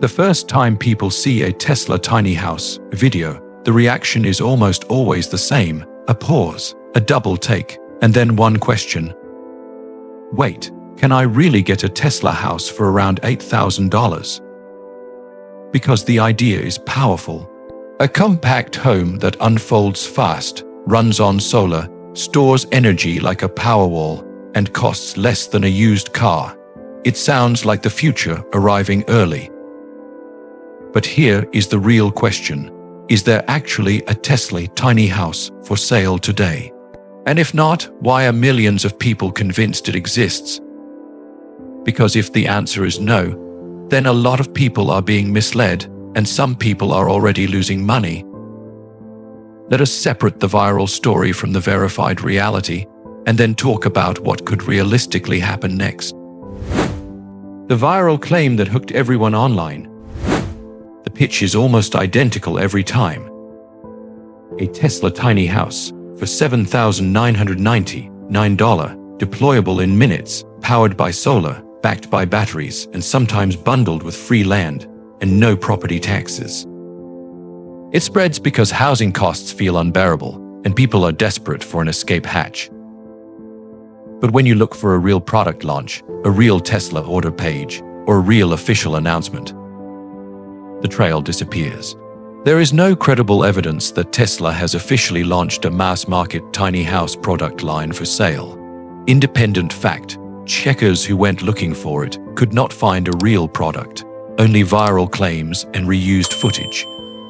The first time people see a Tesla tiny house video, the reaction is almost always the same: a pause, a double take, and then one question. Wait, can I really get a Tesla house for around $8,000? Because the idea is powerful. A compact home that unfolds fast, runs on solar, stores energy like a Powerwall, and costs less than a used car. It sounds like the future arriving early. But here is the real question. Is there actually a Tesla tiny house for sale today? And if not, why are millions of people convinced it exists? Because if the answer is no, then a lot of people are being misled, and some people are already losing money. Let us separate the viral story from the verified reality, and then talk about what could realistically happen next. The viral claim that hooked everyone online. The pitch is almost identical every time. A Tesla tiny house for $7,999, deployable in minutes, powered by solar, backed by batteries, and sometimes bundled with free land and no property taxes. It spreads because housing costs feel unbearable and people are desperate for an escape hatch. But when you look for a real product launch, a real Tesla order page, or a real official announcement, the trail disappears. There is no credible evidence that Tesla has officially launched a mass-market tiny house product line for sale. Independent fact checkers who went looking for it could not find a real product, only viral claims and reused footage.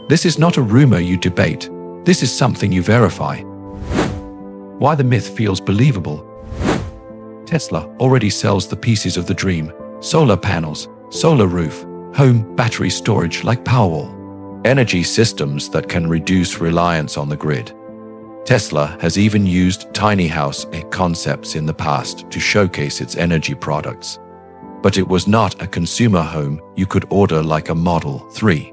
This is not a rumor you debate. This is something you verify. Why the myth feels believable? Tesla already sells the pieces of the dream: solar panels, solar roof, home battery storage like Powerwall, energy systems that can reduce reliance on the grid. Tesla has even used tiny house concepts in the past to showcase its energy products. But it was not a consumer home you could order like a Model 3.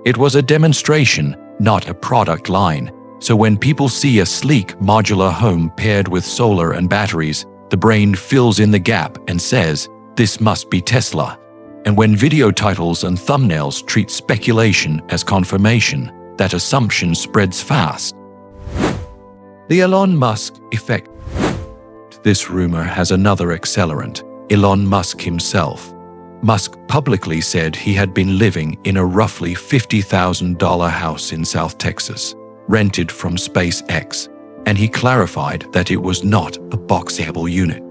It was a demonstration, not a product line. So when people see a sleek modular home paired with solar and batteries, the brain fills in the gap and says, "This must be Tesla." And when video titles and thumbnails treat speculation as confirmation, that assumption spreads fast. The Elon Musk effect. This rumor has another accelerant: Elon Musk himself. Musk publicly said he had been living in a roughly $50,000 house in South Texas, rented from SpaceX, and he clarified that it was not a boxable unit.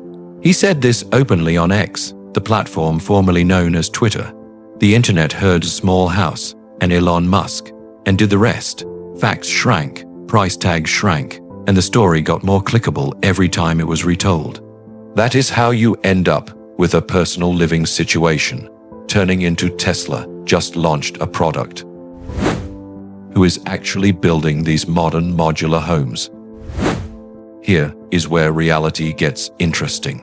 He said this openly on X, the platform formerly known as Twitter. The internet heard a small house and Elon Musk, and did the rest. Facts shrank, price tags shrank, and the story got more clickable every time it was retold. That is how you end up with a personal living situation, turning into Tesla just launched a product. Who is actually building these modern modular homes? Here is where reality gets interesting.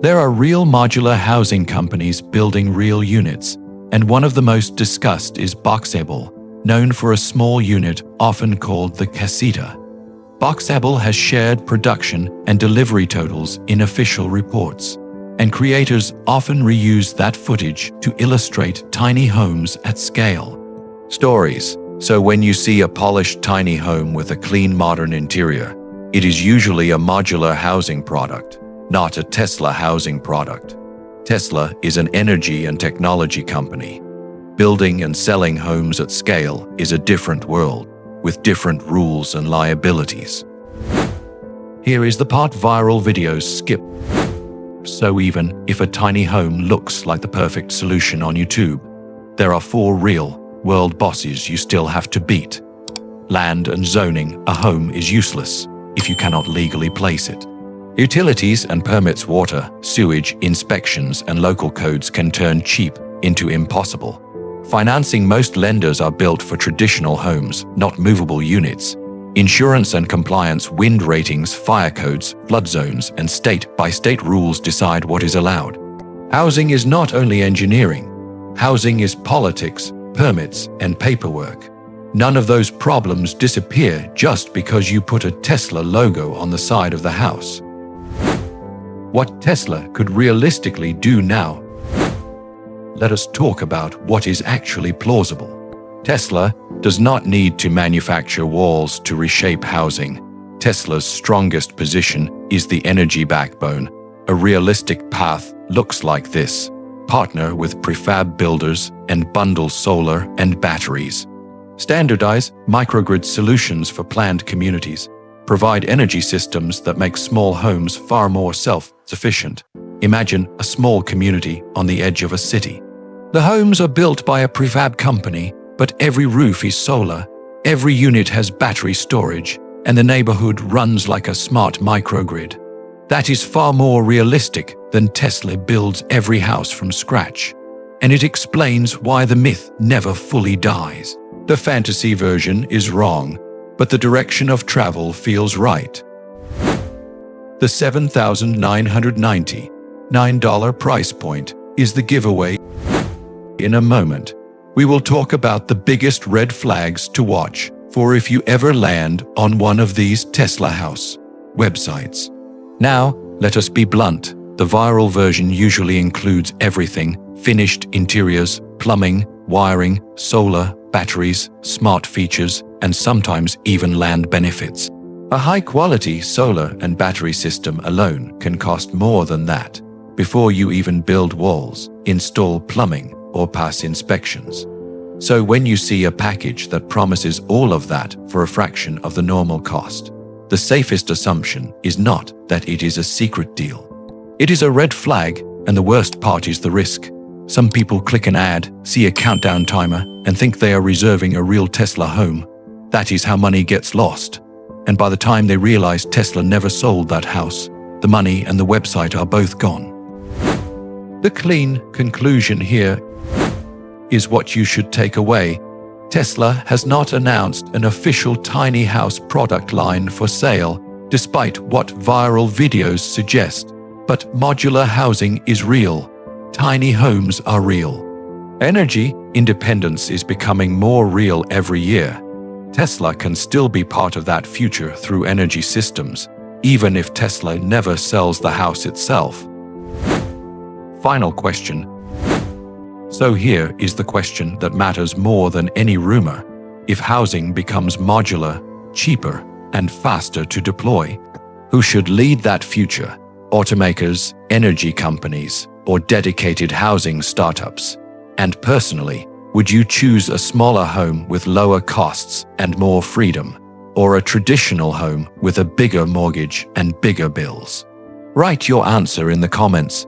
There are real modular housing companies building real units, and one of the most discussed is Boxable, known for a small unit often called the casita. Boxable has shared production and delivery totals in official reports, and creators often reuse that footage to illustrate tiny homes at scale. Stories. So when you see a polished tiny home with a clean modern interior, it is usually a modular housing product, not a Tesla housing product. Tesla is an energy and technology company. Building and selling homes at scale is a different world, with different rules and liabilities. Here is the part viral videos skip. So even if a tiny home looks like the perfect solution on YouTube, there are 4 real-world bosses you still have to beat. Land and zoning. A home is useless if you cannot legally place it. Utilities and permits. Water, sewage, inspections, and local codes can turn cheap into impossible. Financing. Most lenders are built for traditional homes, not movable units. Insurance and compliance. Wind ratings, fire codes, flood zones, and state-by-state rules decide what is allowed. Housing is not only engineering. Housing is politics, permits, and paperwork. None of those problems disappear just because you put a Tesla logo on the side of the house. What Tesla could realistically do now? let us talk about what is actually plausible. Tesla does not need to manufacture walls to reshape housing. Tesla's strongest position is the energy backbone. A realistic path looks like this. Partner with prefab builders and bundle solar and batteries. Standardize microgrid solutions for planned communities. Provide energy systems that make small homes far more self-sufficient. Imagine a small community on the edge of a city. The homes are built by a prefab company, but every roof is solar, every unit has battery storage, and the neighborhood runs like a smart microgrid. That is far more realistic than Tesla builds every house from scratch. And it explains why the myth never fully dies. The fantasy version is wrong, but the direction of travel feels right. The $7,999 price point is the giveaway. In a moment, we will talk about the biggest red flags to watch for if you ever land on one of these Tesla house websites. Now, let us be blunt. The viral version usually includes everything: finished interiors, plumbing, wiring, solar, batteries, smart features, and sometimes even land benefits. A high-quality solar and battery system alone can cost more than that before you even build walls, install plumbing, or pass inspections. So when you see a package that promises all of that for a fraction of the normal cost, the safest assumption is not that it is a secret deal. It is a red flag, and the worst part is the risk. Some people click an ad, see a countdown timer, and think they are reserving a real Tesla home. That is how money gets lost. And by the time they realize Tesla never sold that house, the money and the website are both gone. The clean conclusion here is what you should take away. Tesla has not announced an official tiny house product line for sale, despite what viral videos suggest. But modular housing is real. Tiny homes are real. Energy independence is becoming more real every year. Tesla can still be part of that future through energy systems, even if Tesla never sells the house itself. Final question. So here is the question that matters more than any rumor. If housing becomes modular, cheaper, and faster to deploy, who should lead that future? Automakers, energy companies, or dedicated housing startups? And personally, would you choose a smaller home with lower costs and more freedom, or a traditional home with a bigger mortgage and bigger bills? Write your answer in the comments.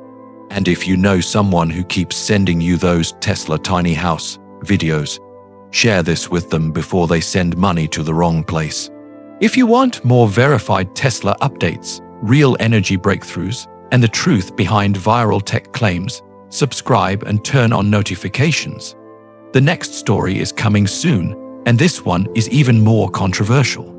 And if you know someone who keeps sending you those Tesla tiny house videos, share this with them before they send money to the wrong place. If you want more verified Tesla updates, real energy breakthroughs, and the truth behind viral tech claims, subscribe and turn on notifications. The next story is coming soon, and this one is even more controversial.